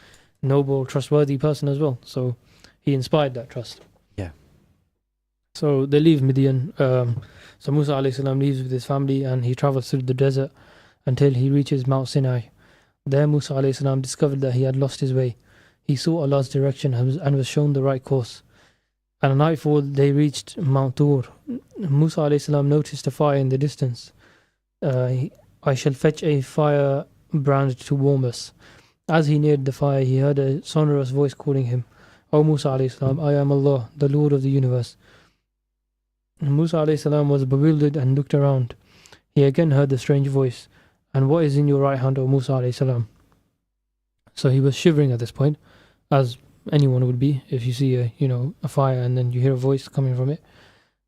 noble, trustworthy person as well, so he inspired that trust. Yeah. So they leave Midian. So Musa alayhi salam leaves with his family, and he travels through the desert until he reaches Mount Sinai. There Musa alayhi salam discovered that he had lost his way. He saw Allah's direction and was shown the right course. At nightfall they reached Mount Tur. Musa alayhi salam noticed a fire in the distance. "I shall fetch a firebrand to warm us." As he neared the fire, he heard a sonorous voice calling him. "O Musa alayhi salam, I am Allah, the Lord of the universe." Musa alayhi salam was bewildered and looked around. He again heard the strange voice. "And what is in your right hand, O Musa alayhi salam?" So he was shivering at this point, as anyone would be if you see a fire and then you hear a voice coming from it.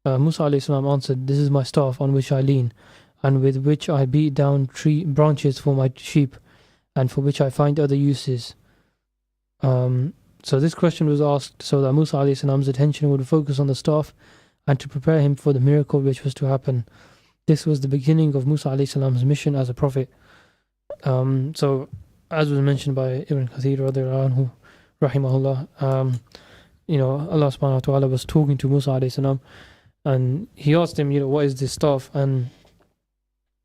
Musa alayhi salam answered, "This is my staff on which I lean, and with which I beat down tree branches for my sheep, and for which I find other uses." So this question was asked so that Musa alayhi salam's attention would focus on the staff and to prepare him for the miracle which was to happen. This was the beginning of Musa alayhi salam's mission as a prophet. So as was mentioned by Ibn Kathir radiallahu anhu, rahimahullah, Allah subhanahu wa ta'ala was talking to Musa alayhi salam, and he asked him, what is this staff? And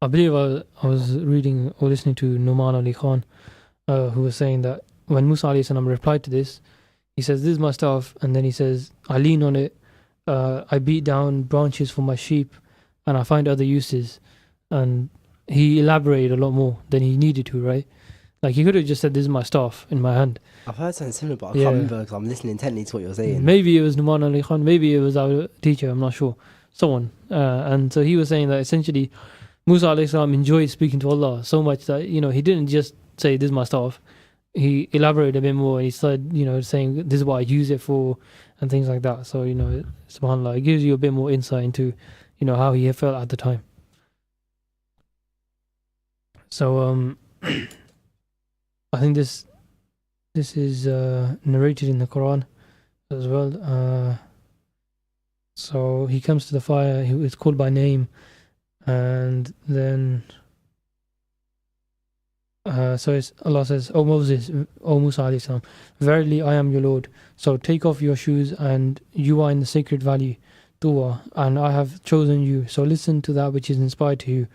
I believe I was reading or listening to Numan Ali Khan, who was saying that when Musa alayhi salam replied to this, he says, this is my staff, and then he says, I lean on it, I beat down branches for my sheep, and I find other uses. And he elaborated a lot more than he needed to, right? Like, he could have just said, this is my staff in my hand. I've heard something similar, but I can't remember because I'm listening intently to what you're saying. Maybe it was Numan Ali Khan, maybe it was our teacher, I'm not sure. Someone. And so he was saying that essentially Musa alayhi salam enjoyed speaking to Allah so much that, he didn't just say, this is my staff. He elaborated a bit more. He started, saying, this is what I use it for, and things like that. So, subhanAllah, it gives you a bit more insight into, how he felt at the time. So, I think this is narrated in the Quran as well. So he comes to the fire, he is called by name, and then so Allah says, O Moses, O Musa alayhi salam, verily I am your Lord, so take off your shoes, and you are in the sacred valley, Tuwa, and I have chosen you, so listen to that which is inspired to you.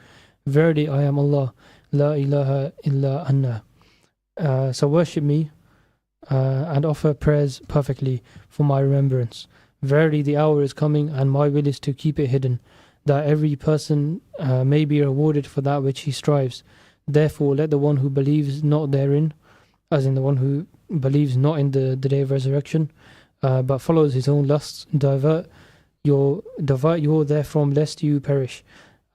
Verily I am Allah, La ilaha illa anna. So worship me and offer prayers perfectly for my remembrance. Verily the hour is coming, and my will is to keep it hidden, that every person may be rewarded for that which he strives. Therefore let the one who believes not therein, as in the one who believes not in the day of resurrection, but follows his own lusts, divert your therefrom, lest you perish.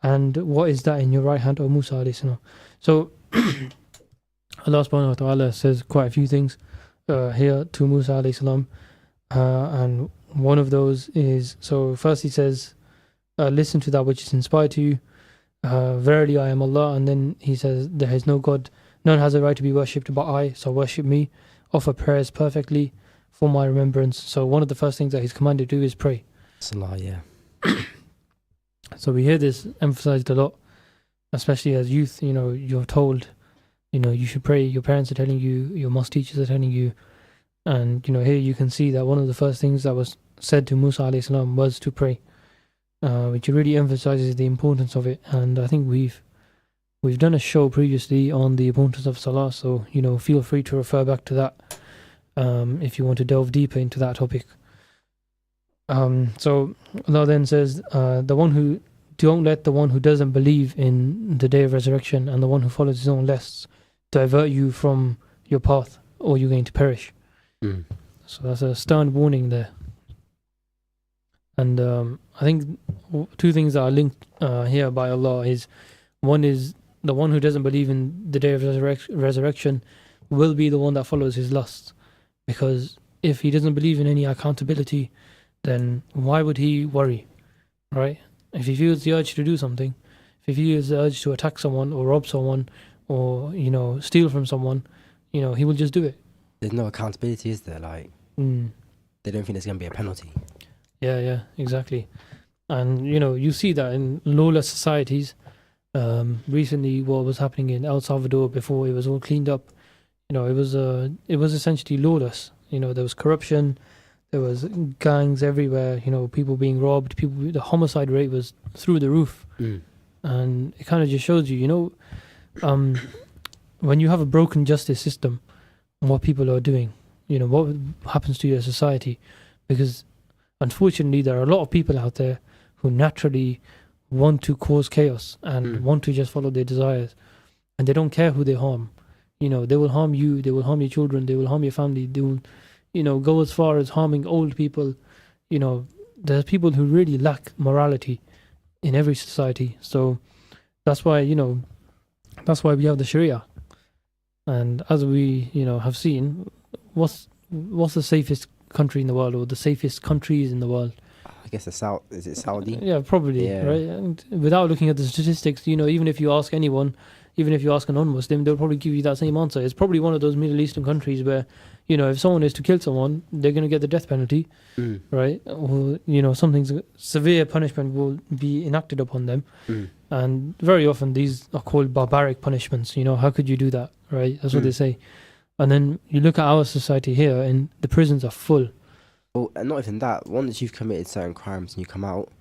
And what is that in your right hand, O Musa alayhi salam? So Allah subhanahu wa ta'ala says quite a few things here to Musa alayhi salam, and one of those is, so first he says, listen to that which is inspired to you, verily I am Allah, and then he says, there is no God, none has a right to be worshipped but I, so worship me, offer prayers perfectly for my remembrance. So one of the first things that he's commanded to do is pray. Salah, yeah. So we hear this emphasized a lot, especially as youth. You're told, you should pray, your parents are telling you, your mosque teachers are telling you, and here you can see that one of the first things that was said to Musa alayhi salam was to pray, which really emphasizes the importance of it. And I think we've done a show previously on the importance of salah, so feel free to refer back to that if you want to delve deeper into that topic. So Allah then says, don't let the one who doesn't believe in the day of resurrection and the one who follows his own lusts divert you from your path, or you're going to perish. So that's a stern warning there. And I think two things that are linked here by Allah is, one is the one who doesn't believe in the day of resurrection will be the one that follows his lusts, because if he doesn't believe in any accountability, then why would he worry, right? If he feels the urge to do something, if he feels the urge to attack someone or rob someone or steal from someone, he will just do it. There's no accountability, is there? Like, they don't think there's going to be a penalty. Yeah, exactly. And you see that in lawless societies. Recently, what was happening in El Salvador before it was all cleaned up, it was essentially lawless. There was corruption, there was gangs everywhere. People being robbed, the homicide rate was through the roof, and it kind of just shows you, when you have a broken justice system, what people are doing, what happens to your society, because unfortunately there are a lot of people out there who naturally want to cause chaos and want to just follow their desires, and they don't care who they harm. They will harm you, they will harm your children, they will harm your family, they will go as far as harming old people. There's people who really lack morality in every society. So that's why we have the Sharia. And as we have seen, what's the safest country in the world, or the safest countries in the world? I guess is it Saudi? Yeah, probably, yeah. Right? And without looking at the statistics, even if you ask anyone, even if you ask a non-Muslim, they'll probably give you that same answer. It's probably one of those Middle Eastern countries where, if someone is to kill someone, they're going to get the death penalty, right? Or, something severe punishment will be enacted upon them. And very often these are called barbaric punishments. How could you do that, right? That's what they say. And then you look at our society here, and the prisons are full. Well, and not even that. Once you've committed certain crimes and you come out,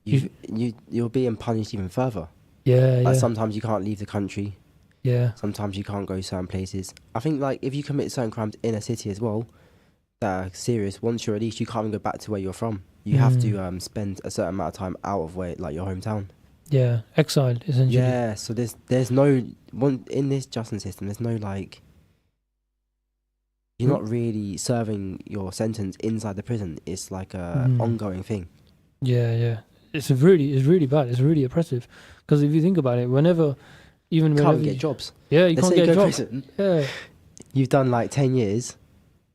you're being punished even further. Yeah, like sometimes you can't leave the country. Yeah. Sometimes you can't go certain places. I think like if you commit certain crimes in a city as well that are serious, once you're released, you can't even go back to where you're from. You have to spend a certain amount of time out of where, like, your hometown. Yeah, exiled essentially. Yeah, so there's no one in this justice system. There's no like. You're not really serving your sentence inside the prison. It's like a ongoing thing. Yeah. It's really bad. It's really oppressive. Because if you think about it, you can't get jobs. Yeah, you Let's can't say get you go jobs. Prison, yeah. You've done like 10 years,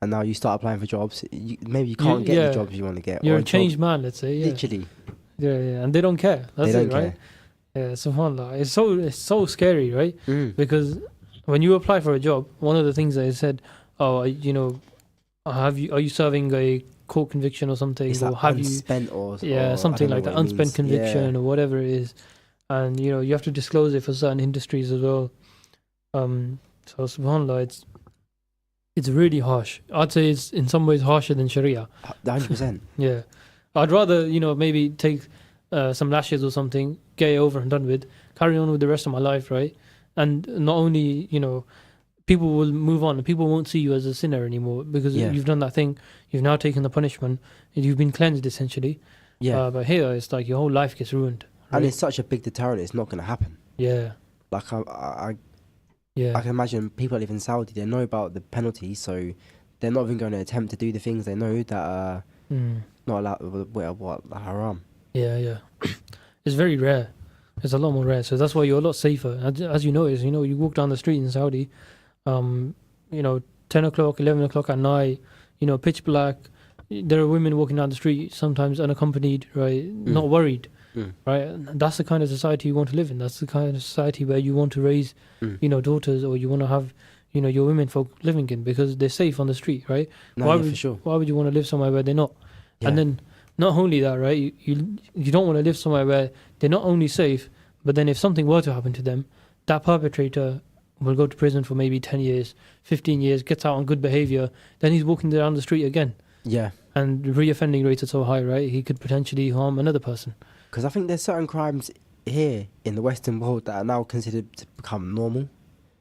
and now you start applying for jobs. Maybe you can't get the jobs you want to get. You're or a changed man, let's say. Yeah. Literally. Yeah, and they don't care. That's they it, don't right? care. Yeah, subhanAllah. It's so scary, right? Because when you apply for a job, one of the things that it said, are you serving a court conviction or something? It's or like have unspent or something like that, unspent conviction or whatever it is. And you have to disclose it for certain industries as well. So subhanAllah, it's really harsh. I'd say it's in some ways harsher than Sharia. 100%. Yeah. I'd rather, maybe take some lashes or something, get it over and done with, carry on with the rest of my life, right? And not only, people will move on and people won't see you as a sinner anymore because you've done that thing. You've now taken the punishment. You've been cleansed, essentially. Yeah. But here, it's like your whole life gets ruined. Right? And it's such a big deterrent, it's not going to happen. Yeah. Like, I can imagine people that live in Saudi, they know about the penalties, so they're not even going to attempt to do the things they know that are not allowed, haram. Yeah. It's very rare. It's a lot more rare. So that's why you're a lot safer. As you notice, you walk down the street in Saudi, 10 o'clock, 11 o'clock at night, pitch black. There are women walking down the street, sometimes unaccompanied, right? Not worried, right? And that's the kind of society you want to live in. That's the kind of society where you want to raise, daughters, or you want to have, your women folk living in, because they're safe on the street, right? For sure. Why would you want to live somewhere where they're not? Yeah. And then not only that, right? You don't want to live somewhere where they're not only safe, but then if something were to happen to them, that perpetrator will go to prison for maybe 10 years, 15 years, gets out on good behavior, then he's walking down the street again. Yeah. And reoffending rates are so high, right? He could potentially harm another person. Because I think there's certain crimes here in the Western world that are now considered to become normal.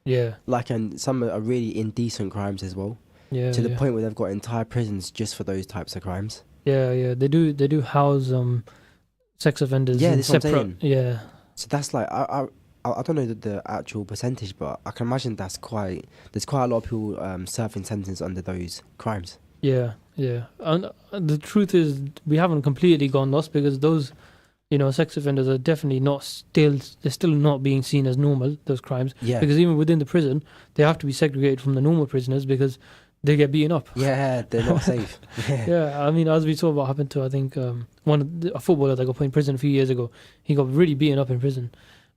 Yeah. And some are really indecent crimes as well. Yeah. To the point where they've got entire prisons just for those types of crimes. Yeah. They do house sex offenders. Yeah, in that's what I'm separate. saying. Yeah. So that's like I don't know the actual percentage, but I can imagine there's quite a lot of people serving sentences under those crimes. Yeah. And the truth is, we haven't completely gone lost, because those, sex offenders are definitely they're still not being seen as normal, those crimes. Yeah. Because even within the prison, they have to be segregated from the normal prisoners because they get beaten up. Yeah, they're not safe. Yeah, I mean, as we saw what happened to, I think, a footballer that got put in prison a few years ago, he got really beaten up in prison.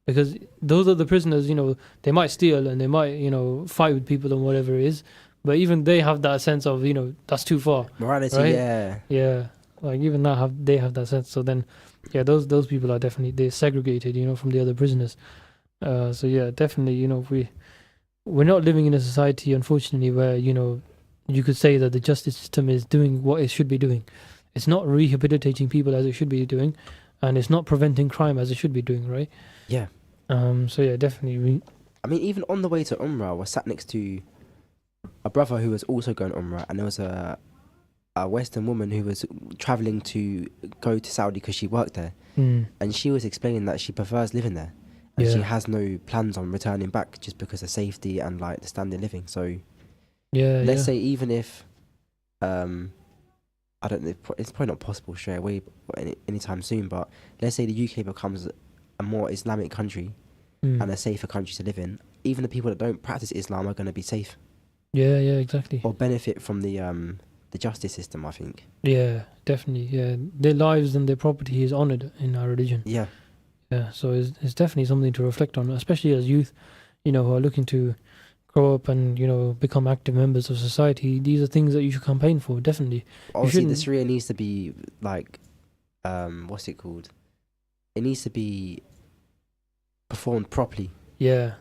Because those are the prisoners, they might steal and they might, fight with people and whatever it is. But even they have that sense of, that's too far. Morality, right? yeah. Yeah, like even now they have that sense. So then, yeah, those people are definitely, they're segregated, from the other prisoners. So yeah, definitely, we're not living in a society, unfortunately, where, you could say that the justice system is doing what it should be doing. It's not rehabilitating people as it should be doing, and it's not preventing crime as it should be doing, right? Yeah. So yeah, definitely. I mean, even on the way to Umrah, I was sat next to a brother who was also going to Umrah, and there was a Western woman who was travelling to go to Saudi because she worked there, and she was explaining that she prefers living there, and she has no plans on returning back just because of safety and like the standard living. So let's say even if I don't know, it's probably not possible straight away anytime soon, but let's say the UK becomes a more Islamic country and a safer country to live in, even the people that don't practice Islam are going to be safe. Yeah, exactly. Or benefit from the justice system, I think. Yeah, definitely. Yeah, their lives and their property is honoured in our religion. Yeah. Yeah, so it's definitely something to reflect on, especially as youth, who are looking to grow up and, become active members of society. These are things that you should campaign for, definitely. Obviously, this really needs to be like, what's it called? It needs to be performed properly. Yeah,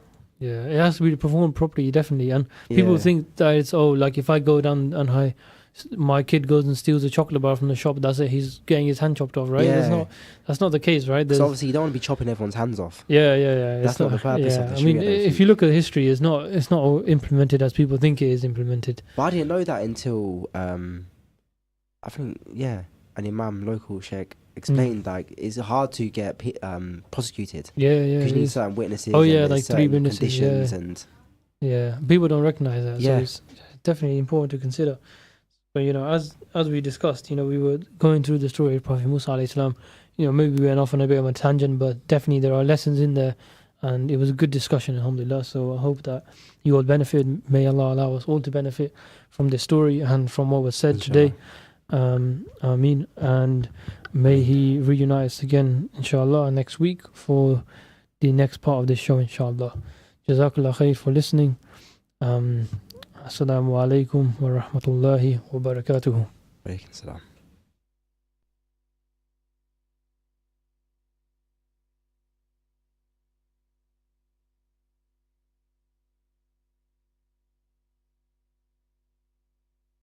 Yeah, it has to be performed properly, definitely. And people think that it's, like if I go down and my kid goes and steals a chocolate bar from the shop, that's it, he's getting his hand chopped off, right? Yeah. That's not the case, right? Because obviously you don't want to be chopping everyone's hands off. Yeah. That's not the purpose of the Sharia. I mean, if you look at history, it's not all implemented as people think it is implemented. But I didn't know that until, I think, an imam, local sheikh, explained like it's hard to get prosecuted. Yeah. Because you need certain witnesses. Like 3 witnesses. Conditions and. Yeah, people don't recognize that. Yeah. So it's definitely important to consider. But as we discussed, we were going through the story of Prophet Musa alayhi salam. Maybe we went off on a bit of a tangent, but definitely there are lessons in there, and it was a good discussion, alhamdulillah. So I hope that you all benefit. May Allah allow us all to benefit from this story and from what was said today. Ameen. And may He reunite us again, inshallah, next week for the next part of this show, inshallah. Jazakallah khair for listening. Assalamu alaikum wa rahmatullahi wa barakatuhu. Wa alaikum salam.